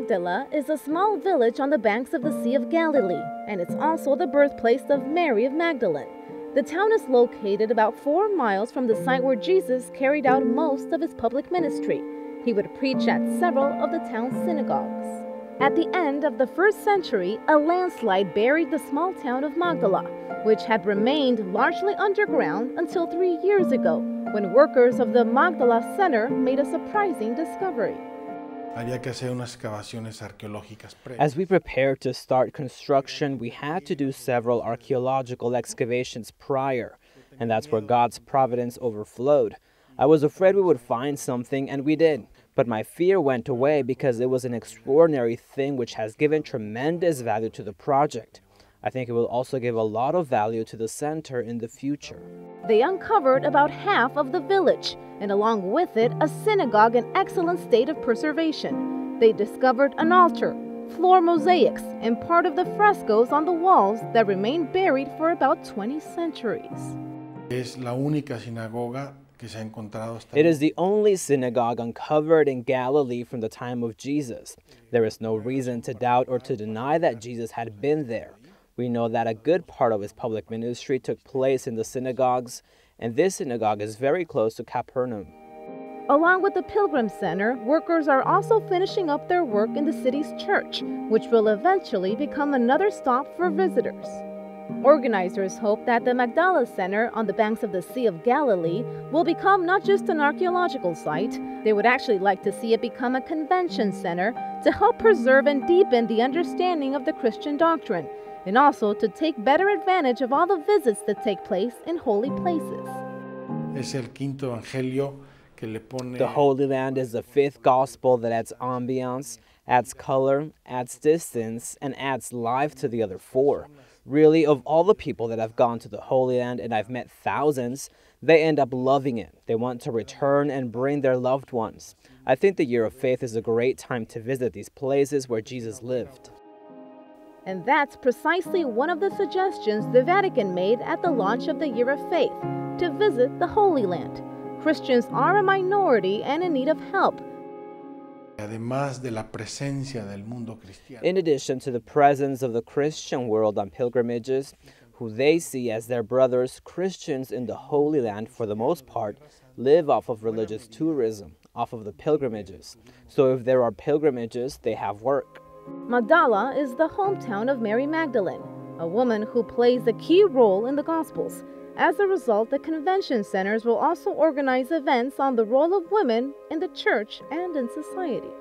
Magdala is a small village on the banks of the Sea of Galilee, and it's also the birthplace of Mary of Magdalene. The town is located about 4 miles from the site where Jesus carried out most of his public ministry. He would preach at several of the town's synagogues. At the end of the 1st century, a landslide buried the small town of Magdala, which had remained largely underground until 3 years ago, when workers of the Magdala Center made a surprising discovery. As we prepared to start construction, we had to do several archaeological excavations prior, and that's where God's providence overflowed. I was afraid we would find something, and we did. But my fear went away because it was an extraordinary thing which has given tremendous value to the project. I think it will also give a lot of value to the center in the future. They uncovered about half of the village, and along with it, a synagogue in excellent state of preservation. They discovered an altar, floor mosaics, and part of the frescoes on the walls that remained buried for about 20 centuries. It is the only synagogue uncovered in Galilee from the time of Jesus. There is no reason to doubt or to deny that Jesus had been there. We know that a good part of his public ministry took place in the synagogues, and this synagogue is very close to Capernaum. Along with the Pilgrim Center, workers are also finishing up their work in the city's church, which will eventually become another stop for visitors. Organizers hope that the Magdala Center on the banks of the Sea of Galilee will become not just an archaeological site. They would actually like to see it become a convention center to help preserve and deepen the understanding of the Christian doctrine, and also to take better advantage of all the visits that take place in holy places. The Holy Land is the 5th gospel that adds ambiance, adds color, adds distance, and adds life to the other 4. Really, of all the people that have gone to the Holy Land, and I've met thousands, they end up loving it. They want to return and bring their loved ones. I think the Year of Faith is a great time to visit these places where Jesus lived. And that's precisely one of the suggestions the Vatican made at the launch of the Year of Faith, to visit the Holy Land. Christians are a minority and in need of help. In addition to the presence of the Christian world on pilgrimages, who they see as their brothers, Christians in the Holy Land, for the most part, live off of religious tourism, off of the pilgrimages. So if there are pilgrimages, they have work. Magdala is the hometown of Mary Magdalene, a woman who plays a key role in the Gospels. As a result, the convention centers will also organize events on the role of women in the church and in society.